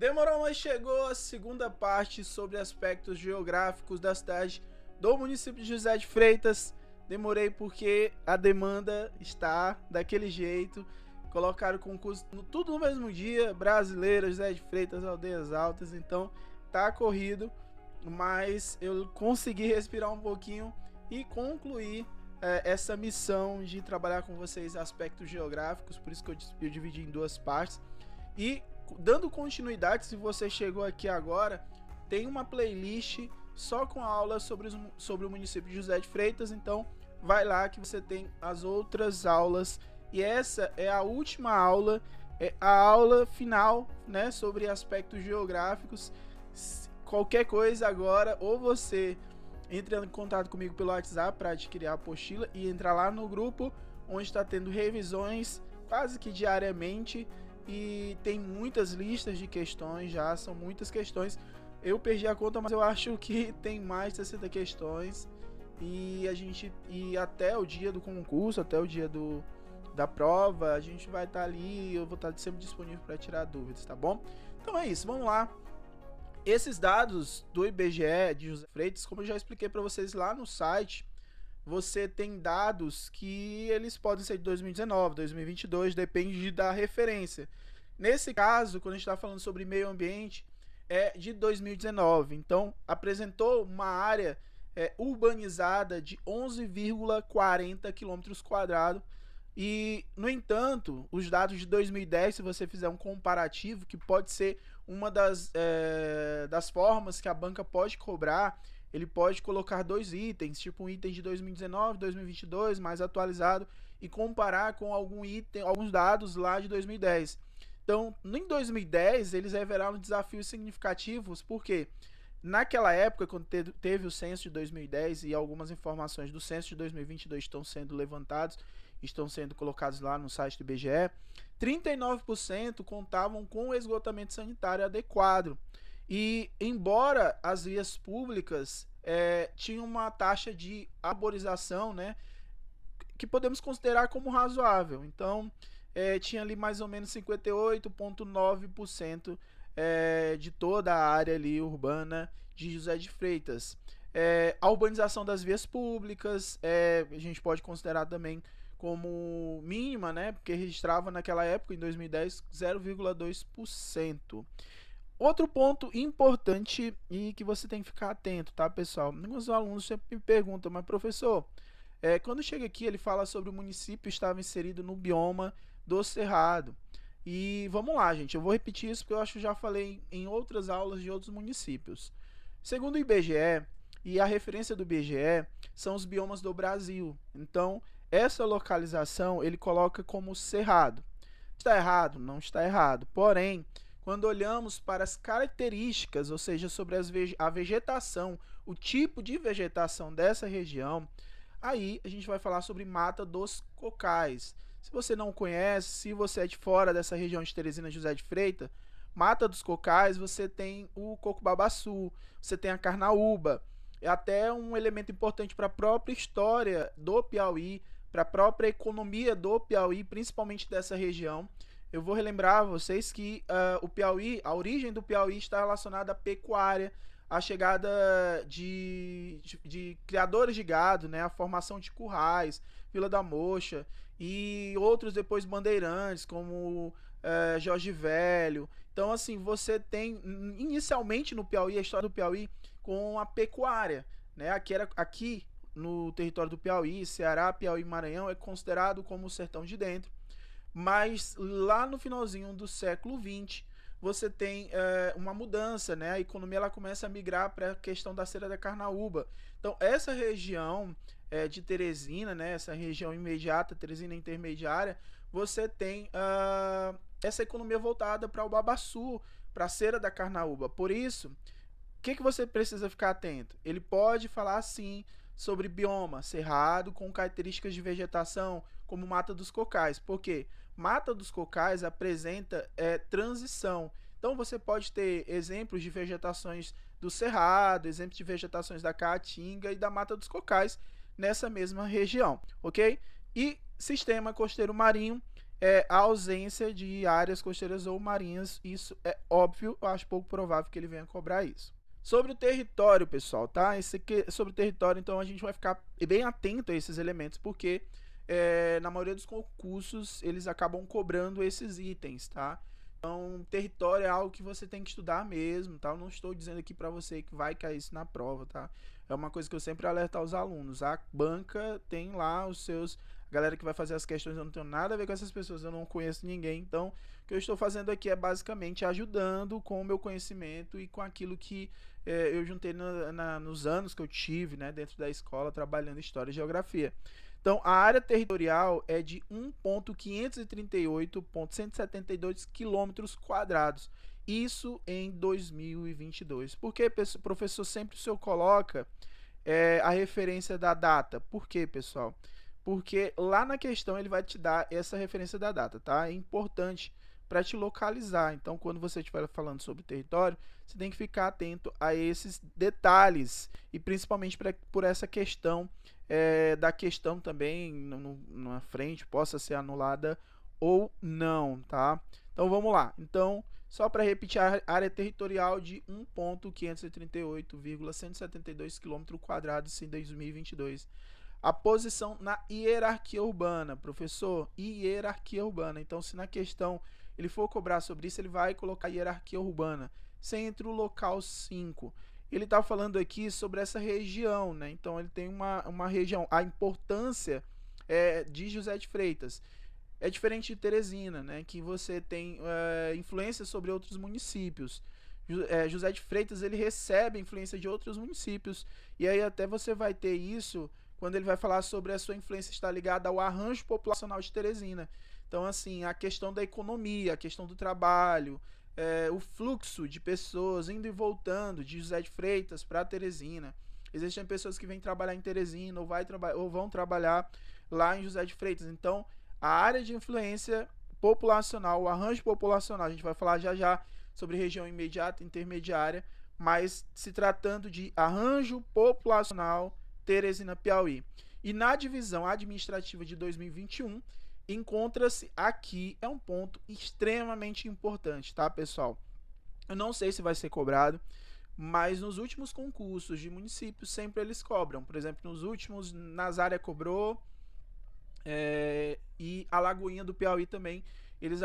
Demorou, mas chegou a segunda parte sobre aspectos geográficos da cidade do município de José de Freitas. Demorei porque a demanda está daquele jeito. Colocaram o concurso tudo no mesmo dia, Brasileira, José de Freitas, Aldeias Altas, então tá corrido, mas eu consegui respirar um pouquinho e concluir essa missão de trabalhar com vocês aspectos geográficos, por isso que eu dividi em duas partes. E dando continuidade, se você chegou aqui agora, tem uma playlist só com aulas sobre o município de José de Freitas, então vai lá que você tem as outras aulas. E essa é a última aula, é a aula final, né, sobre aspectos geográficos. Qualquer coisa agora, ou você entra em contato comigo pelo WhatsApp para adquirir a apostila e entrar lá no grupo, onde está tendo revisões quase que diariamente. E tem muitas listas de questões já, são muitas questões. Eu perdi a conta, mas eu acho que tem mais de 60 questões. E até o dia do concurso, até o dia da prova, a gente vai estar ali, eu vou estar sempre disponível para tirar dúvidas, tá bom? Então é isso, vamos lá. Esses dados do IBGE de José Freitas, como eu já expliquei para vocês lá no site, você tem dados que eles podem ser de 2019, 2022, depende da referência. Nesse caso, quando a gente está falando sobre meio ambiente, é de 2019. Então, apresentou uma área urbanizada de 11,40 km². E, no entanto, os dados de 2010, se você fizer um comparativo, que pode ser uma das formas que a banca pode cobrar, ele pode colocar dois itens, tipo um item de 2019, 2022, mais atualizado, e comparar com alguns dados lá de 2010. Então, em 2010, eles revelaram desafios significativos, porque naquela época, quando teve o censo de 2010 e algumas informações do censo de 2022 estão sendo levantados, estão sendo colocados lá no site do IBGE, 39% contavam com o esgotamento sanitário adequado. E embora as vias públicas tinham uma taxa de arborização, né, que podemos considerar como razoável. Então, tinha ali mais ou menos 58,9% de toda a área ali urbana de José de Freitas. A urbanização das vias públicas, a gente pode considerar também como mínima, né, porque registrava naquela época, em 2010, 0,2%. Outro ponto importante e que você tem que ficar atento, tá, pessoal? Alguns alunos sempre me perguntam, mas professor, quando chega aqui ele fala sobre o município estava inserido no bioma do Cerrado. E vamos lá, gente, eu vou repetir isso porque eu acho que já falei em outras aulas de outros municípios. Segundo o IBGE, e a referência do IBGE são os biomas do Brasil. Então, essa localização ele coloca como Cerrado. Está errado? Não está errado. Porém, quando olhamos para as características, ou seja, sobre a vegetação, o tipo de vegetação dessa região, aí a gente vai falar sobre Mata dos Cocais. Se você não conhece, se você é de fora dessa região de Teresina, José de Freitas, Mata dos Cocais, você tem o coco-babaçu, você tem a carnaúba. É até um elemento importante para a própria história do Piauí, para a própria economia do Piauí, principalmente dessa região. Eu vou relembrar a vocês que o Piauí, a origem do Piauí está relacionada à pecuária, à chegada de criadores de gado, né, a formação de currais, Vila da Mocha e outros depois bandeirantes, como Jorge Velho. Então, assim, você tem inicialmente no Piauí, a história do Piauí com a pecuária, né? Aqui no território do Piauí, Ceará, Piauí e Maranhão é considerado como o sertão de dentro. Mas lá no finalzinho do século XX, você tem uma mudança, né? A economia ela começa a migrar para a questão da cera da carnaúba. Então, essa região de Teresina, né? Essa região imediata, Teresina intermediária, você tem essa economia voltada para o babaçu, para a cera da carnaúba. Por isso, o que você precisa ficar atento? Ele pode falar, sim, sobre bioma cerrado com características de vegetação como Mata dos Cocais. Por quê? Mata dos Cocais apresenta transição. Então você pode ter exemplos de vegetações do Cerrado, exemplos de vegetações da Caatinga e da Mata dos Cocais nessa mesma região, ok? E sistema costeiro marinho a ausência de áreas costeiras ou marinhas. Isso é óbvio, eu acho pouco provável que ele venha cobrar isso. Sobre o território, pessoal, tá? Esse aqui, sobre o território, então a gente vai ficar bem atento a esses elementos, porque na maioria dos concursos eles acabam cobrando esses itens, tá? Então, território é algo que você tem que estudar mesmo, tá? Eu não estou dizendo aqui para você que vai cair isso na prova, tá? É uma coisa que eu sempre alerto aos alunos. A banca tem lá os seus... A galera que vai fazer as questões, eu não tenho nada a ver com essas pessoas, eu não conheço ninguém. Então, o que eu estou fazendo aqui é basicamente ajudando com o meu conhecimento e com aquilo que eu juntei nos anos que eu tive, né, dentro da escola, trabalhando História e Geografia. Então, a área territorial é de 1.538.172 km². Isso em 2022. Por que, professor, sempre o senhor coloca a referência da data? Por quê, pessoal? Porque lá na questão ele vai te dar essa referência da data, tá? É importante para te localizar. Então, quando você estiver falando sobre território, você tem que ficar atento a esses detalhes e principalmente por essa questão da questão também na frente possa ser anulada ou não, tá? Então vamos lá. Então, só para repetir, a área territorial de 1.538,172 km² em 2022. A posição na hierarquia urbana, professor, hierarquia urbana. Então, se na questão ele for cobrar sobre isso, ele vai colocar hierarquia urbana. Centro local 5. Ele está falando aqui sobre essa região, né? Então, ele tem uma região. A importância de José de Freitas é diferente de Teresina, né? Que você tem influência sobre outros municípios. José de Freitas, ele recebe influência de outros municípios. E aí até você vai ter isso quando ele vai falar sobre a sua influência estar ligada ao arranjo populacional de Teresina. Então, assim, a questão da economia, a questão do trabalho, o fluxo de pessoas indo e voltando de José de Freitas para Teresina. Existem pessoas que vêm trabalhar em Teresina ou vão trabalhar lá em José de Freitas. Então, a área de influência populacional, o arranjo populacional, a gente vai falar já já sobre região imediata e intermediária, mas se tratando de arranjo populacional Teresina, Piauí. E na divisão administrativa de 2021, encontra-se aqui, é um ponto extremamente importante, tá, pessoal? Eu não sei se vai ser cobrado, mas nos últimos concursos de municípios sempre eles cobram. Por exemplo, nos últimos, Nazária cobrou, e a Lagoinha do Piauí também, eles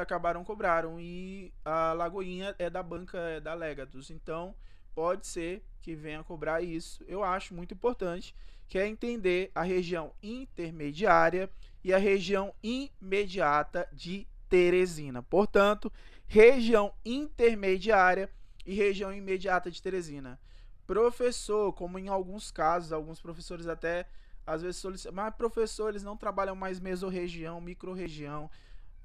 cobraram, e a Lagoinha é da banca da Legatus, então pode ser que venha cobrar isso. Eu acho muito importante, que é entender a região intermediária e a região imediata de Teresina. Portanto, região intermediária e região imediata de Teresina. Professor, como em alguns casos, alguns professores até às vezes solicitam, mas professor, eles não trabalham mais mesorregião, microrregião.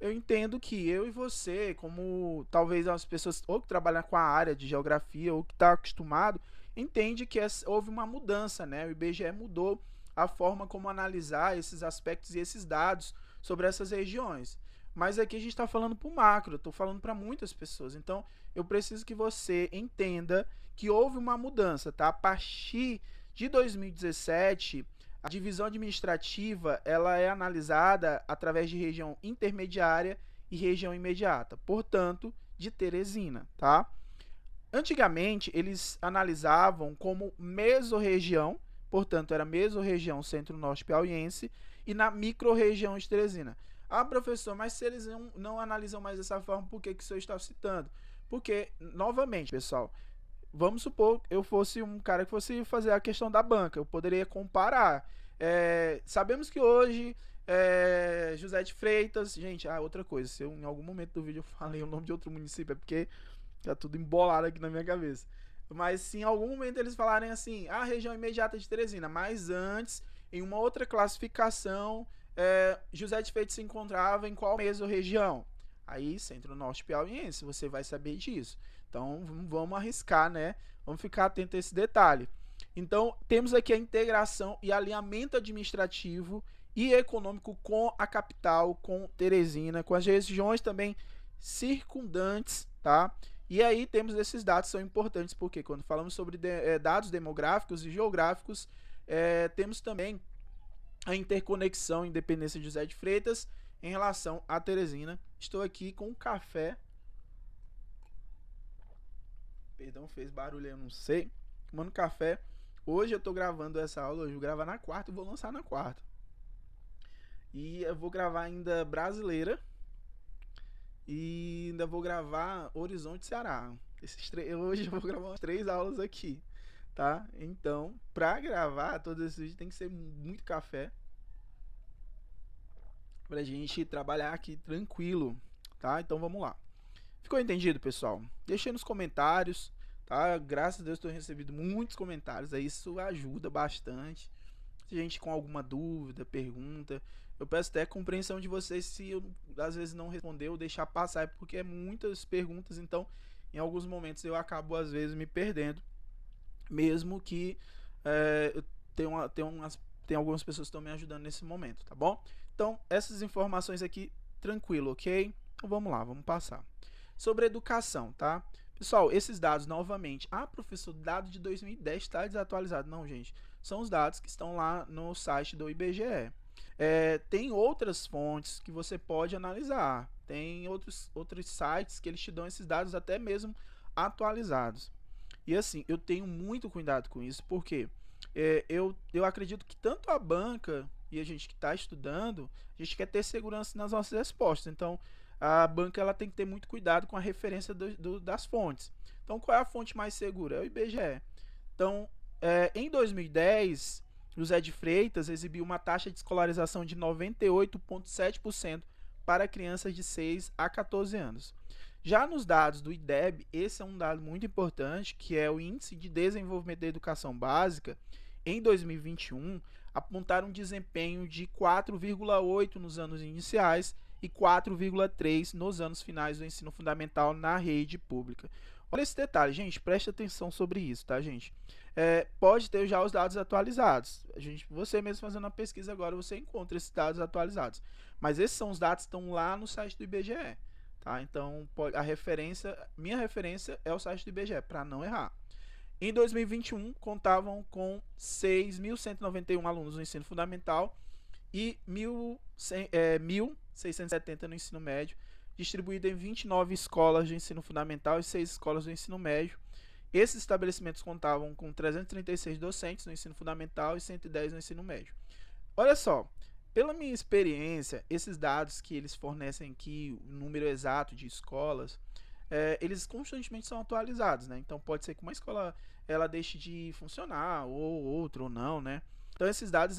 Eu entendo que eu e você, como talvez as pessoas ou que trabalham com a área de geografia ou que está acostumado, entende que houve uma mudança, né? O IBGE mudou a forma como analisar esses aspectos e esses dados sobre essas regiões. Mas aqui a gente está falando para o macro, eu estou falando para muitas pessoas. Então, eu preciso que você entenda que houve uma mudança, tá? A partir de 2017, a divisão administrativa ela é analisada através de região intermediária e região imediata, portanto, de Teresina, tá? Antigamente, eles analisavam como mesorregião, portanto, era mesorregião centro-norte piauiense, e na microrregião de Teresina. Ah, professor, mas se eles não analisam mais dessa forma, por que o senhor está citando? Porque, novamente, pessoal, vamos supor que eu fosse um cara que fosse fazer a questão da banca, eu poderia comparar. Sabemos que hoje José de Freitas, gente, outra coisa, se eu em algum momento do vídeo eu falei o nome de outro município, é porque tá tudo embolado aqui na minha cabeça. Mas se em algum momento eles falarem assim, a região imediata de Teresina, mas antes, em uma outra classificação, José de Freitas se encontrava em qual mesorregião? Aí, centro-norte piauiense, você vai saber disso. Então, vamos arriscar, né? Vamos ficar atento a esse detalhe. Então, temos aqui a integração e alinhamento administrativo e econômico com a capital, com Teresina, com as regiões também circundantes, tá? E aí temos esses dados, são importantes, porque quando falamos sobre dados demográficos e geográficos, temos também a interconexão e independência de José de Freitas em relação a Teresina. Estou aqui com um café. Perdão, fez barulho, eu não sei. Tomando café. Hoje eu tô gravando essa aula, hoje eu vou gravar na quarta e vou lançar na quarta. E eu vou gravar ainda Brasileira. E ainda vou gravar Horizonte Ceará. Hoje eu vou gravar umas 3 aulas aqui, tá? Então, pra gravar todos esses vídeos tem que ser muito café. Pra gente trabalhar aqui tranquilo, tá? Então vamos lá. Ficou entendido, pessoal? Deixei nos comentários, tá? Graças a Deus estou recebendo muitos comentários, aí isso ajuda bastante. Se gente com alguma dúvida, pergunta, eu peço até compreensão de vocês se eu às vezes não responder ou deixar passar, porque é muitas perguntas, então em alguns momentos eu acabo às vezes me perdendo, mesmo que eu tem algumas pessoas que estão me ajudando nesse momento, tá bom? Então essas informações aqui, tranquilo, ok? Então vamos lá, vamos passar. Sobre educação, tá? Pessoal, esses dados novamente, professor, dado de 2010 está desatualizado. Não, gente, são os dados que estão lá no site do IBGE. Tem outras fontes que você pode analisar, tem outros sites que eles te dão esses dados até mesmo atualizados. E assim, eu tenho muito cuidado com isso, porque eu acredito que tanto a banca e a gente que está estudando, a gente quer ter segurança nas nossas respostas. Então, a banca ela tem que ter muito cuidado com a referência das fontes. Então, qual é a fonte mais segura? É o IBGE. Então, em 2010, José de Freitas exibiu uma taxa de escolarização de 98,7% para crianças de 6 a 14 anos. Já nos dados do IDEB, esse é um dado muito importante, que é o Índice de Desenvolvimento da Educação Básica. Em 2021, apontaram um desempenho de 4,8 nos anos iniciais e 4,3 nos anos finais do ensino fundamental na rede pública. Olha esse detalhe, gente, preste atenção sobre isso, tá, gente? Pode ter já os dados atualizados. Você mesmo fazendo a pesquisa agora, você encontra esses dados atualizados. Mas esses são os dados que estão lá no site do IBGE, tá? Então, minha referência é o site do IBGE, para não errar. Em 2021, contavam com 6.191 alunos no ensino fundamental e 1.670 no ensino médio, distribuído em 29 escolas de ensino fundamental e 6 escolas do ensino médio. Esses estabelecimentos contavam com 336 docentes no ensino fundamental e 110 no ensino médio. Olha só, pela minha experiência, esses dados que eles fornecem aqui, o número exato de escolas, eles constantemente são atualizados, né? Então pode ser que uma escola ela deixe de funcionar, ou outra, ou não, né? Então esses dados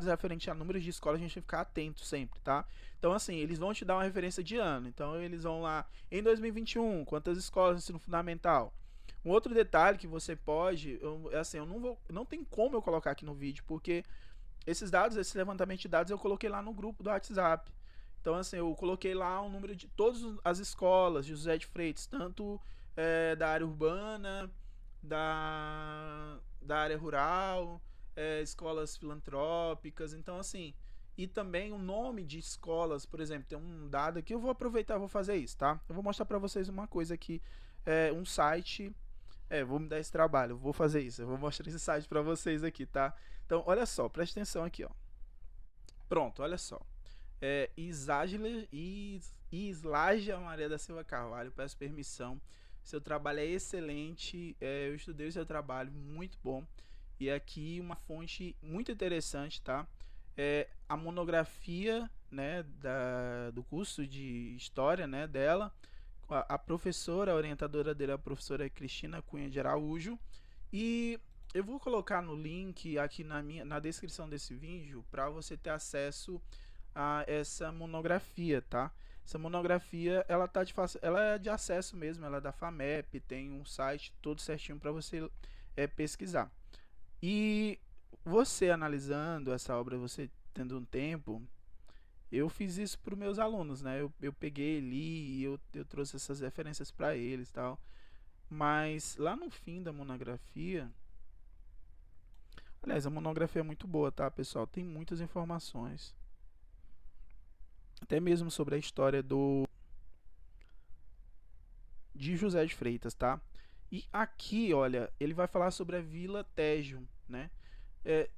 referentes a números de escolas, a gente tem que ficar atento sempre, tá? Então assim, eles vão te dar uma referência de ano. Então eles vão lá, em 2021, quantas escolas no ensino fundamental? Um outro detalhe que você pode, não tem como eu colocar aqui no vídeo, porque esses dados, esse levantamento de dados eu coloquei lá no grupo do WhatsApp. Então assim, eu coloquei lá o número de todas as escolas de José de Freitas, tanto da área urbana, da área rural, escolas filantrópicas, então assim, e também o nome de escolas, por exemplo, tem um dado aqui, eu vou aproveitar, vou fazer isso, tá? Eu vou mostrar para vocês uma coisa aqui, um site, vou me dar esse trabalho, vou fazer isso, eu vou mostrar esse site para vocês aqui, tá? Então, olha só, preste atenção aqui, ó. Pronto, olha só. Islágia Maria da Silva Carvalho, peço permissão. Seu trabalho é excelente, eu estudei o seu trabalho, muito bom. E aqui uma fonte muito interessante, tá? A monografia, né, do curso de História, né, dela. A professora, a orientadora dele é a professora Cristina Cunha de Araújo. E eu vou colocar no link aqui na descrição desse vídeo para você ter acesso a essa monografia, tá? Essa monografia, ela é de acesso mesmo, ela é da FAMEP, tem um site todo certinho para você pesquisar. E você analisando essa obra, você tendo um tempo, eu fiz isso para os meus alunos, né? Eu peguei, li e eu trouxe essas referências para eles, tal. Mas lá no fim da monografia, aliás, a monografia é muito boa, tá, pessoal? Tem muitas informações, até mesmo sobre a história de José de Freitas, tá? E aqui, olha, ele vai falar sobre a Vila Tejo, né?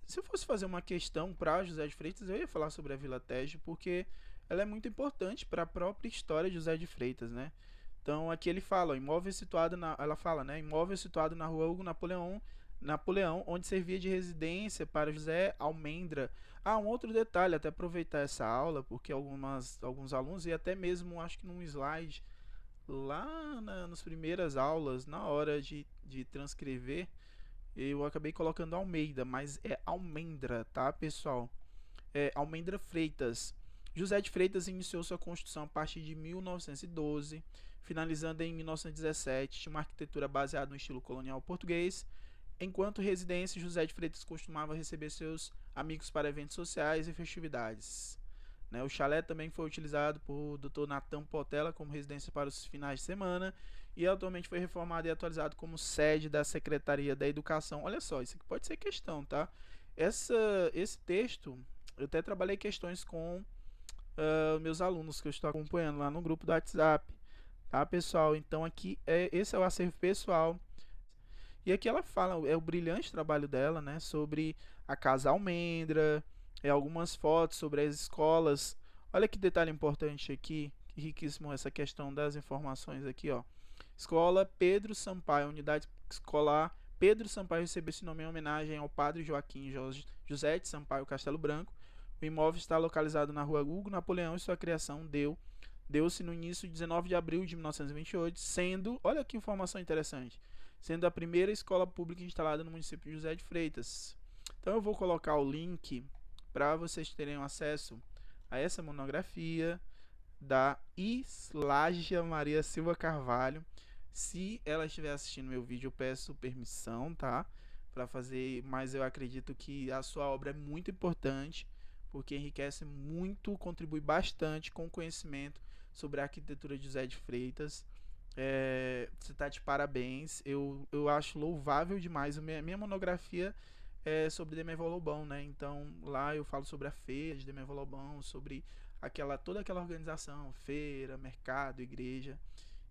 Se eu fosse fazer uma questão para José de Freitas, eu ia falar sobre a Vila Tejo, porque ela é muito importante para a própria história de José de Freitas, né? Então aqui ele fala, ela fala, né, imóvel situado na rua Hugo Napoleão, onde servia de residência para José Almendra. Um outro detalhe, até aproveitar essa aula, porque alguns alunos, e até mesmo acho que num slide, lá nas primeiras aulas, na hora de transcrever, eu acabei colocando Almeida, mas é Almendra, tá, pessoal? Almendra Freitas. José de Freitas iniciou sua construção a partir de 1912, finalizando em 1917. Tinha uma arquitetura baseada no estilo colonial português. Enquanto residência, José de Freitas costumava receber seus amigos para eventos sociais e festividades. Né, o chalé também foi utilizado por Dr. Natan Portela como residência para os finais de semana e atualmente foi reformado e atualizado como sede da Secretaria da Educação. Olha só, isso aqui pode ser questão, tá? Esse texto, eu até trabalhei questões com meus alunos que eu estou acompanhando lá no grupo do WhatsApp, tá, pessoal? Então aqui esse é o acervo pessoal. E aqui ela fala, é o brilhante trabalho dela, né, sobre a Casa Almendra, algumas fotos sobre as escolas. Olha que detalhe importante aqui, que riquíssimo essa questão das informações aqui, ó. Escola Pedro Sampaio, unidade escolar Pedro Sampaio recebeu esse nome em homenagem ao padre Joaquim José de Sampaio Castelo Branco. O imóvel está localizado na rua Hugo Napoleão e sua criação deu-se no início de 19 de abril de 1928, sendo, olha que informação interessante, sendo a primeira escola pública instalada no município de José de Freitas. Então eu vou colocar o link para vocês terem acesso a essa monografia da Islágia Maria Silva Carvalho. Se ela estiver assistindo meu vídeo, eu peço permissão, tá? Para fazer, mas eu acredito que a sua obra é muito importante, porque enriquece muito, contribui bastante com o conhecimento sobre a arquitetura de José de Freitas. Você está de parabéns, eu acho louvável demais. Minha monografia é sobre Demerval Lobão, né? Então lá eu falo sobre a feira de Demerval Lobão, sobre toda aquela organização, feira, mercado, igreja.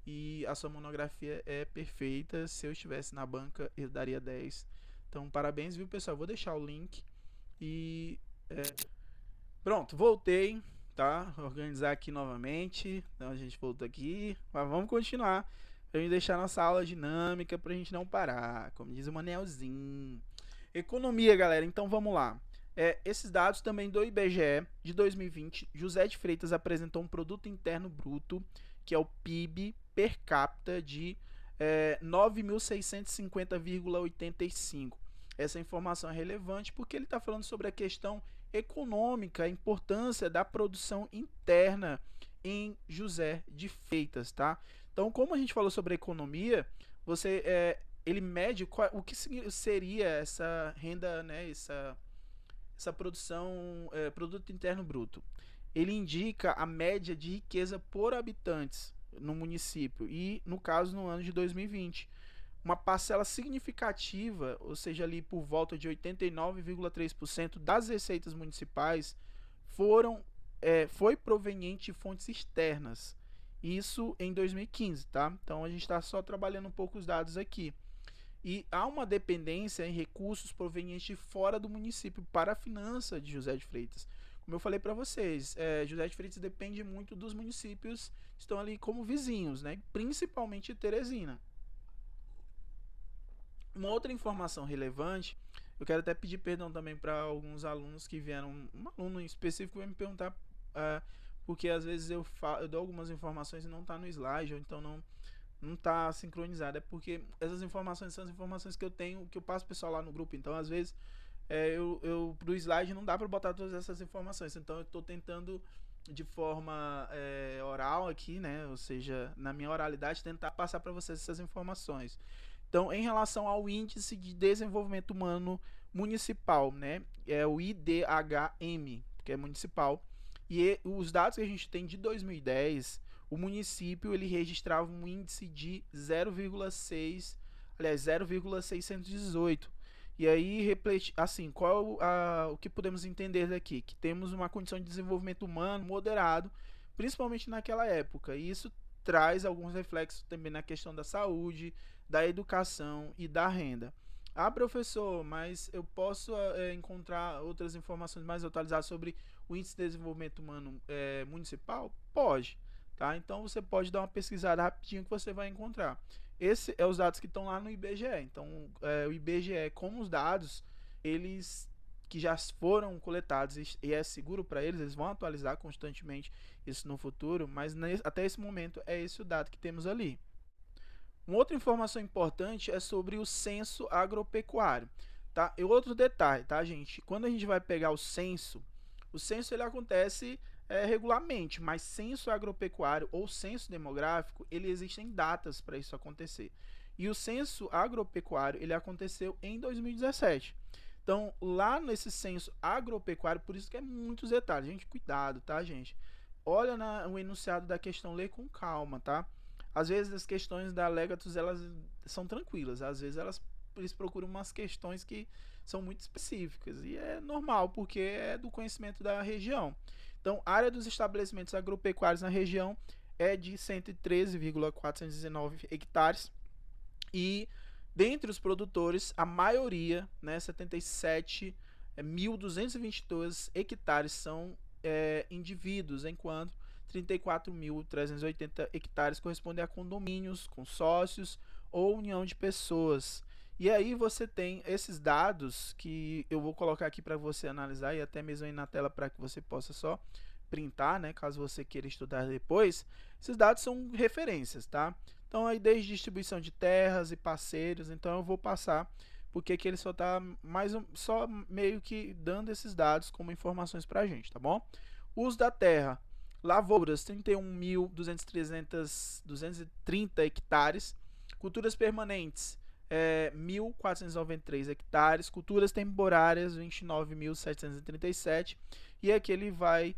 E a sua monografia é perfeita. Se eu estivesse na banca, eu daria 10. Então parabéns, viu, pessoal? Vou deixar o link. E pronto, voltei. Tá? Organizar aqui novamente. Então a gente voltou aqui. Mas vamos continuar. Pra gente deixar nossa aula dinâmica pra gente não parar. Como diz o Manelzinho. Economia, galera. Então vamos lá. Esses dados também do IBGE de 2020. José de Freitas apresentou um produto interno bruto, que é o PIB per capita de 9.650,85. Essa informação é relevante porque ele está falando sobre a questão econômica, a importância da produção interna em José de Freitas, tá? Então, como a gente falou sobre economia, ele mede o que seria essa renda, né, essa produção, produto interno bruto. Ele indica a média de riqueza por habitantes no município e, no caso, no ano de 2020. Uma parcela significativa, ou seja, ali por volta de 89,3% das receitas municipais foi proveniente de fontes externas. Isso em 2015, tá? Então a gente está só trabalhando um pouco os dados aqui. E há uma dependência em recursos provenientes de fora do município para a finança de José de Freitas. Como eu falei para vocês, José de Freitas depende muito dos municípios que estão ali como vizinhos, né? Principalmente Teresina. Uma outra informação relevante, eu quero até pedir perdão também para alguns alunos que vieram, um aluno em específico vai me perguntar, porque às vezes eu dou algumas informações e não está no slide, ou então não está sincronizado. É porque essas informações são as informações que eu tenho, que eu passo o pessoal lá no grupo. Então, às vezes, pro slide não dá para botar todas essas informações. Então, eu estou tentando de forma oral aqui, né? Ou seja, na minha oralidade, tentar passar para vocês essas informações. Então, em relação ao Índice de Desenvolvimento Humano Municipal, né? É o IDHM, que é municipal. E os dados que a gente tem de 2010, o município ele registrava um índice de 0,618. E aí, assim, qual o que podemos entender daqui? Que temos uma condição de desenvolvimento humano moderado, principalmente naquela época. E isso traz alguns reflexos também na questão da saúde, da educação e da renda. Professor, mas eu posso encontrar outras informações mais atualizadas sobre o Índice de Desenvolvimento Humano Municipal? Pode, tá? Então você pode dar uma pesquisada rapidinho que você vai encontrar. Esse é os dados que estão lá no IBGE. Então, o IBGE, como os dados, eles que já foram coletados e é seguro para eles vão atualizar constantemente isso no futuro, mas até esse momento é esse o dado que temos ali. Uma outra informação importante é sobre o censo agropecuário, tá? E outro detalhe, tá, gente? Quando a gente vai pegar o censo ele acontece regularmente, mas censo agropecuário ou censo demográfico, ele existem datas para isso acontecer. E o censo agropecuário, ele aconteceu em 2017. Então, lá nesse censo agropecuário, por isso que é muitos detalhes. Gente, cuidado, tá, gente? Olha o enunciado da questão, lê com calma, tá? Às vezes as questões da Legatus, elas são tranquilas. Às vezes eles procuram umas questões que são muito específicas. E é normal, porque é do conhecimento da região. Então, a área dos estabelecimentos agropecuários na região é de 113,419 hectares. E dentre os produtores, a maioria, né, 77.222 hectares são indivíduos, enquanto 34.380 hectares correspondem a condomínios, consórcios ou união de pessoas. E aí você tem esses dados que eu vou colocar aqui para você analisar e até mesmo aí na tela para que você possa só printar, né, caso você queira estudar depois. Esses dados são referências, tá? Então, aí desde distribuição de terras e parceiros, então eu vou passar porque que ele só está só meio que dando esses dados como informações para a gente, tá bom? Uso da terra, lavouras, 31.230 hectares, culturas permanentes, 1.493 hectares, culturas temporárias, 29.737, e aqui ele vai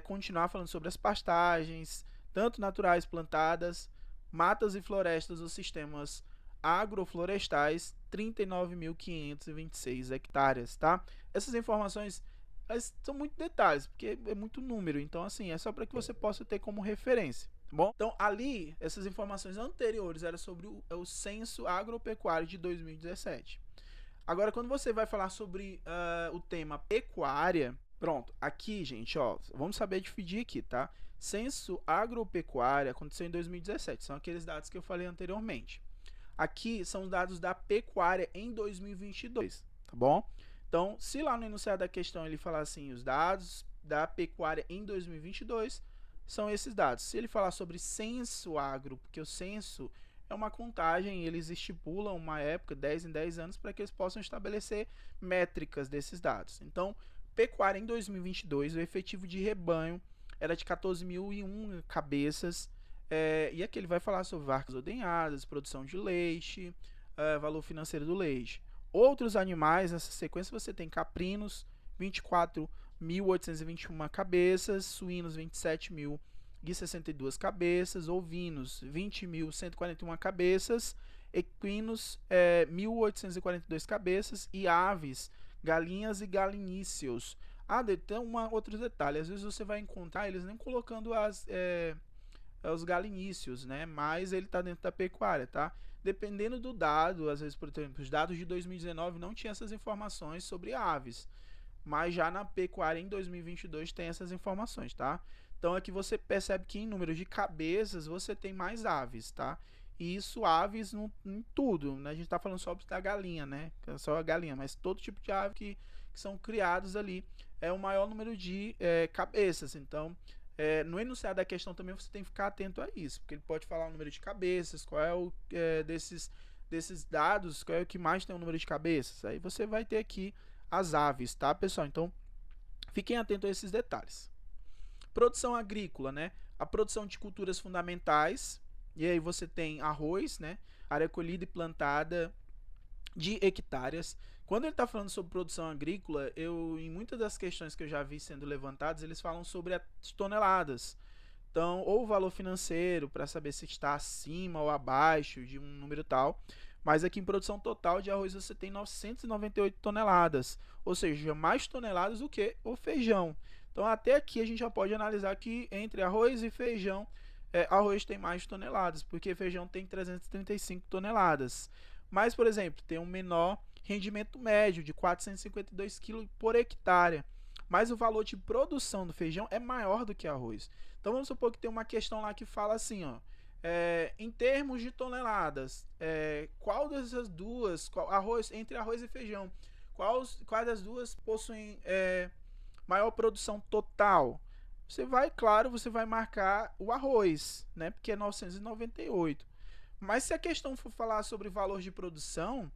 continuar falando sobre as pastagens, tanto naturais plantadas, matas e florestas dos sistemas agroflorestais, 39.526 hectares, tá? Essas informações são muito detalhes, porque é muito número, então assim, é só para que você possa ter como referência, tá bom? Então ali, essas informações anteriores eram sobre o censo agropecuário de 2017. Agora, quando você vai falar sobre o tema pecuária, pronto, aqui, gente, ó, vamos saber dividir aqui, tá? Censo agropecuário aconteceu em 2017, são aqueles dados que eu falei anteriormente. Aqui são os dados da pecuária em 2022, tá bom? Então, se lá no enunciado da questão ele falar assim, os dados da pecuária em 2022 são esses dados. Se ele falar sobre censo agro, porque o censo é uma contagem, eles estipulam uma época, 10 em 10 anos, para que eles possam estabelecer métricas desses dados. Então, pecuária em 2022, o efetivo de rebanho era de 14.001 cabeças, e aqui ele vai falar sobre vacas ordenhadas, produção de leite, valor financeiro do leite. Outros animais, nessa sequência você tem caprinos, 24.821 cabeças, suínos, 27.062 cabeças, ovinos, 20.141 cabeças, equinos, 1.842 cabeças, e aves, galinhas e galiníceos. Tem outro detalhe, às vezes você vai encontrar eles nem colocando os galiníceos, né? Mas ele está dentro da pecuária, tá? Dependendo do dado, às vezes, por exemplo, os dados de 2019 não tinham essas informações sobre aves, mas já na pecuária em 2022 tem essas informações, tá? Então aqui você percebe que em número de cabeças você tem mais aves, tá? E isso aves em tudo, né? A gente está falando só da galinha, né? Só a galinha, mas todo tipo de ave que são criados ali é o maior número de cabeças. Então, no enunciado da questão também você tem que ficar atento a isso, porque ele pode falar o número de cabeças, qual é o desses dados, qual é o que mais tem o número de cabeças. Aí você vai ter aqui as aves, tá, pessoal? Então, fiquem atentos a esses detalhes. Produção agrícola, né? A produção de culturas fundamentais, e aí você tem arroz, né? Área colhida e plantada de hectares. Quando ele está falando sobre produção agrícola, em muitas das questões que eu já vi sendo levantadas, eles falam sobre as toneladas. Então, ou o valor financeiro, para saber se está acima ou abaixo de um número tal. Mas aqui em produção total de arroz você tem 998 toneladas, ou seja, mais toneladas do que o feijão. Então, até aqui a gente já pode analisar que entre arroz e feijão, arroz tem mais toneladas, porque feijão tem 335 toneladas. Mas, por exemplo, tem um menor rendimento médio de 452 kg por hectare, mas o valor de produção do feijão é maior do que arroz. Então vamos supor que tem uma questão lá que fala assim, ó, em termos de toneladas, qual dessas duas, entre arroz e feijão, quais das duas possuem maior produção total? Você vai, claro, você vai marcar o arroz, né? Porque é 998. Mas se a questão for falar sobre valor de produção,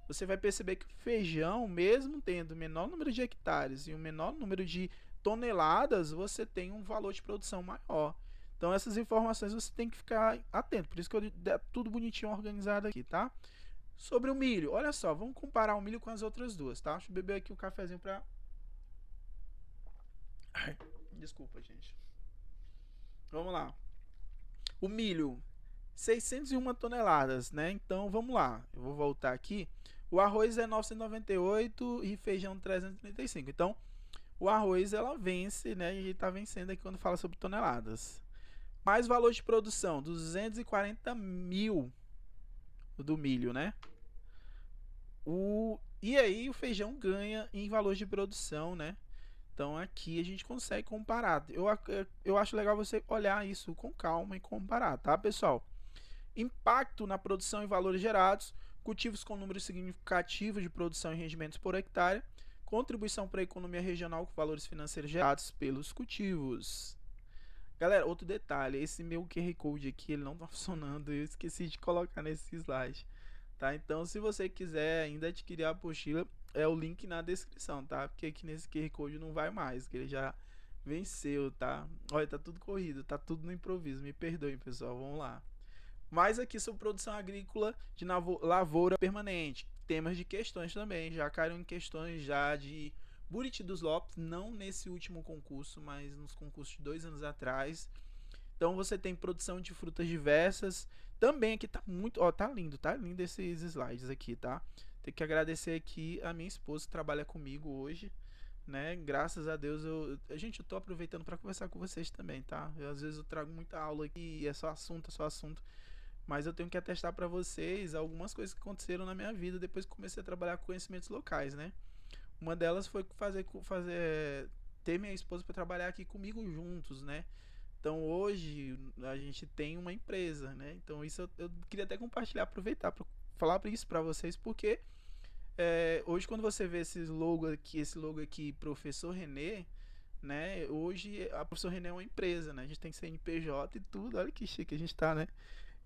você vai perceber que o feijão, mesmo tendo o menor número de hectares e o menor número de toneladas, você tem um valor de produção maior. Então essas informações você tem que ficar atento. Por isso que eu tudo bonitinho organizado aqui, tá? Sobre o milho, olha só, vamos comparar o milho com as outras duas, tá? Deixa eu beber aqui um cafezinho pra... Desculpa, gente. Vamos lá. O milho, 601 toneladas, né? Então vamos lá. Eu vou voltar aqui. O arroz é 998 e feijão 335. Então, o arroz ela vence, né? E tá vencendo aqui quando fala sobre toneladas. Mais valor de produção, 240 mil do milho, né? E aí o feijão ganha em valor de produção, né? Então aqui a gente consegue comparar. Eu acho legal você olhar isso com calma e comparar, tá, pessoal? Impacto na produção e valores gerados, cultivos com número significativo de produção e rendimentos por hectare, contribuição para a economia regional com valores financeiros gerados pelos cultivos. Galera, outro detalhe, esse meu QR Code aqui, ele não tá funcionando, eu esqueci de colocar nesse slide, tá? Então, se você quiser ainda adquirir a apostila, é o link na descrição, tá? Porque aqui nesse QR Code não vai mais, que ele já venceu, tá? Olha, tá tudo corrido, tá tudo no improviso, me perdoem, pessoal, vamos lá. Mas aqui sobre produção agrícola de lavoura permanente, temas de questões também, já caíram em questões já de Buriti dos Lopes, não nesse último concurso, mas nos concursos de 2 anos atrás. Então você tem produção de frutas diversas, também aqui tá muito, ó, tá lindo esses slides aqui, tá? Tem que agradecer aqui a minha esposa que trabalha comigo hoje, né? Graças a Deus eu tô aproveitando para conversar com vocês também, tá? Às vezes eu trago muita aula aqui e é só assunto, mas eu tenho que atestar para vocês algumas coisas que aconteceram na minha vida depois que comecei a trabalhar com conhecimentos locais, né? Uma delas foi ter minha esposa para trabalhar aqui comigo juntos, né? Então hoje a gente tem uma empresa, né? Então isso eu queria até compartilhar, aproveitar para falar isso para vocês, porque hoje quando você vê esse logo aqui, Professor René, né? Hoje a Professor René é uma empresa, né? A gente tem CNPJ e tudo, olha que chique a gente tá, né?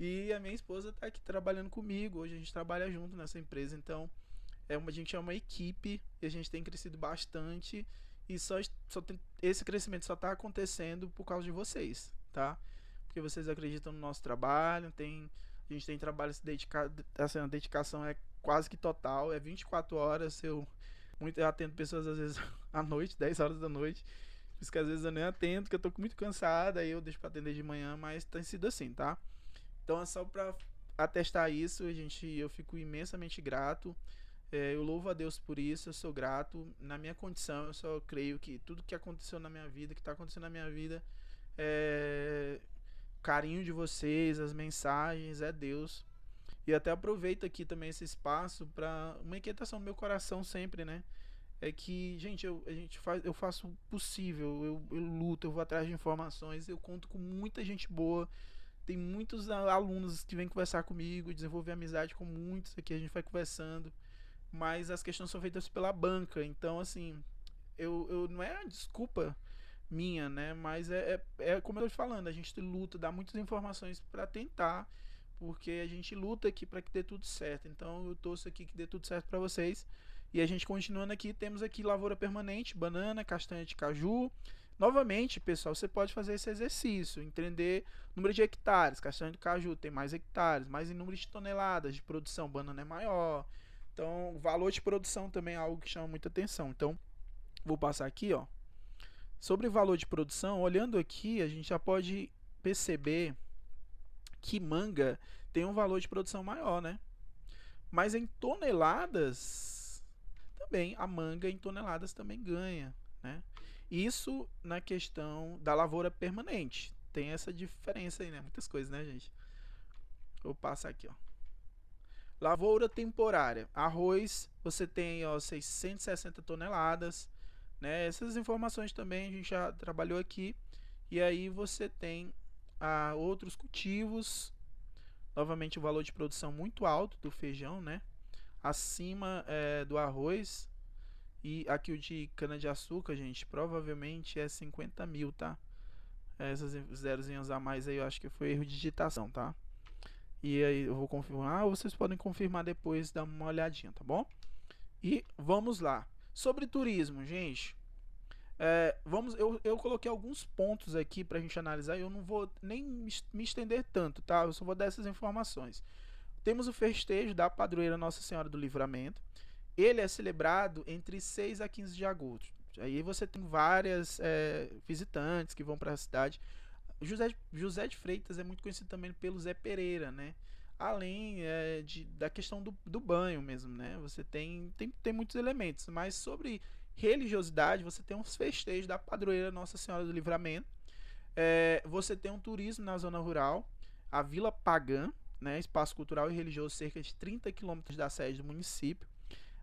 E a minha esposa tá aqui trabalhando comigo, hoje a gente trabalha junto nessa empresa, então a gente é uma equipe e a gente tem crescido bastante e esse crescimento só está acontecendo por causa de vocês, tá? Porque vocês acreditam no nosso trabalho, a gente tem trabalho se dedicado, assim, a dedicação é quase que total, é 24 horas, eu atendo pessoas às vezes à noite, 10 horas da noite, por isso que às vezes eu nem atendo, porque eu tô muito cansada, aí eu deixo para atender de manhã, mas tem sido assim, tá? Então é só para atestar isso, eu fico imensamente grato. Eu louvo a Deus por isso, eu sou grato. Na minha condição, eu só creio que tudo que aconteceu na minha vida, que está acontecendo na minha vida, o carinho de vocês, as mensagens, é Deus. E até aproveito aqui também esse espaço para uma inquietação no meu coração sempre, né? É que, gente, eu faço o possível, eu luto, eu vou atrás de informações, eu conto com muita gente boa. Tem muitos alunos que vêm conversar comigo, desenvolver amizade com muitos aqui, a gente vai conversando. Mas as questões são feitas pela banca, então assim, eu não é desculpa minha, né? Mas como eu tô falando, a gente luta, dá muitas informações para tentar, porque a gente luta aqui para que dê tudo certo. Então eu torço aqui que dê tudo certo para vocês. E a gente continuando aqui, temos aqui lavoura permanente, banana, castanha de caju. Novamente, pessoal, você pode fazer esse exercício, entender número de hectares, castanha de caju tem mais hectares, mas em número de toneladas de produção, banana é maior. Então, o valor de produção também é algo que chama muita atenção. Então, vou passar aqui, ó. Sobre valor de produção, olhando aqui, a gente já pode perceber que manga tem um valor de produção maior, né? Mas em toneladas, também, a manga em toneladas também ganha, né? Isso na questão da lavoura permanente. Tem essa diferença aí, né? Muitas coisas, né, gente? Vou passar aqui, ó. Lavoura temporária. Arroz, você tem, ó, 660 toneladas. né? Essas informações também a gente já trabalhou aqui. E aí você tem outros cultivos. Novamente o valor de produção muito alto do feijão, né? Acima do arroz. E aqui o de cana-de-açúcar, gente, provavelmente é 50 mil, tá? Essas zerozinhas a mais aí eu acho que foi erro de digitação, tá? E aí eu vou confirmar, ou vocês podem confirmar depois, dar uma olhadinha, tá bom? E vamos lá. Sobre turismo, gente. Eu coloquei alguns pontos aqui pra gente analisar e eu não vou nem me estender tanto, tá? Eu só vou dar essas informações. Temos o festejo da padroeira Nossa Senhora do Livramento. Ele é celebrado entre 6 a 15 de agosto. Aí você tem várias visitantes que vão para a cidade. José de Freitas é muito conhecido também pelo Zé Pereira, né? Além da questão do banho mesmo, né? Você tem muitos elementos, mas sobre religiosidade, você tem uns festejos da padroeira Nossa Senhora do Livramento. Você tem um turismo na zona rural, a Vila Pagã, né? Espaço cultural e religioso cerca de 30 quilômetros da sede do município.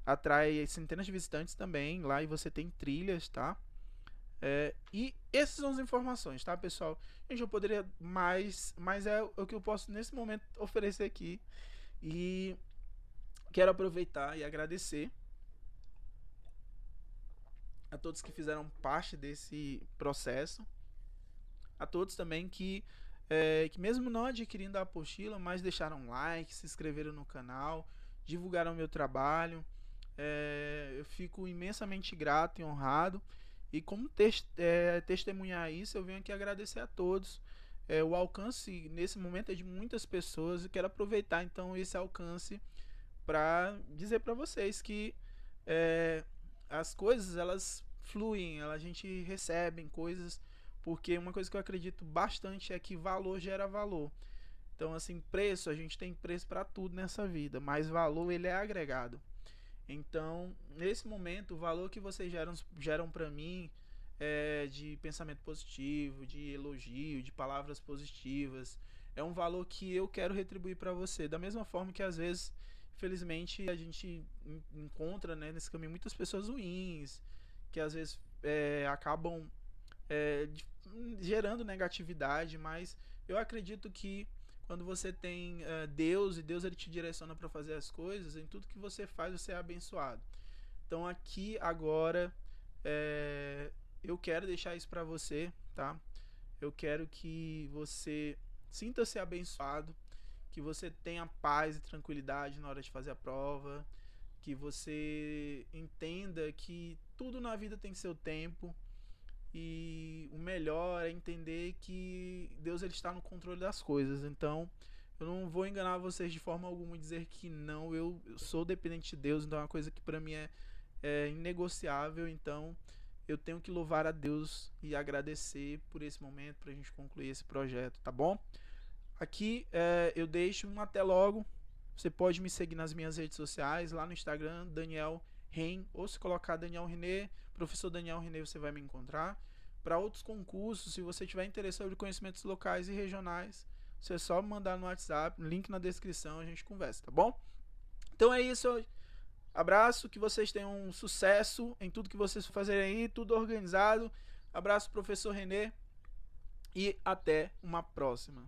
Atrai centenas de visitantes também lá e você tem trilhas, tá? E essas são as informações, tá, pessoal? Gente, eu poderia mais, mas é o que eu posso nesse momento oferecer aqui. E quero aproveitar e agradecer a todos que fizeram parte desse processo, a todos também que mesmo não adquirindo a apostila, mas deixaram like, se inscreveram no canal, divulgaram meu trabalho. Eu fico imensamente grato e honrado. E como testemunhar isso, eu venho aqui agradecer a todos. O alcance nesse momento é de muitas pessoas. Eu quero aproveitar então esse alcance para dizer para vocês que as coisas elas fluem, a gente recebe coisas, porque uma coisa que eu acredito bastante é que valor gera valor. Então assim, preço, a gente tem preço para tudo nessa vida, mas valor ele é agregado. Então, nesse momento, o valor que vocês geram para mim de pensamento positivo, de elogio, de palavras positivas, é um valor que eu quero retribuir para você. Da mesma forma que às vezes, infelizmente, a gente encontra, né, nesse caminho muitas pessoas ruins, que às vezes acabam gerando negatividade, mas eu acredito que quando você tem Deus e Deus ele te direciona para fazer as coisas, em tudo que você faz você é abençoado. Então aqui agora eu quero deixar isso para você, tá? Eu quero que você sinta-se abençoado, que você tenha paz e tranquilidade na hora de fazer a prova, que você entenda que tudo na vida tem seu tempo. E o melhor é entender que Deus ele está no controle das coisas. Então, eu não vou enganar vocês de forma alguma e dizer que não, eu sou dependente de Deus. Então, é uma coisa que para mim é inegociável. Então, eu tenho que louvar a Deus e agradecer por esse momento para a gente concluir esse projeto, tá bom? Aqui eu deixo um até logo. Você pode me seguir nas minhas redes sociais, lá no Instagram, Daniel Ren, ou se colocar Daniel René, professor Daniel René, você vai me encontrar. Para outros concursos, se você tiver interesse sobre conhecimentos locais e regionais, você é só me mandar no WhatsApp, link na descrição, a gente conversa, tá bom? Então é isso, abraço, que vocês tenham um sucesso em tudo que vocês fazerem aí, tudo organizado. Abraço, professor René, e até uma próxima.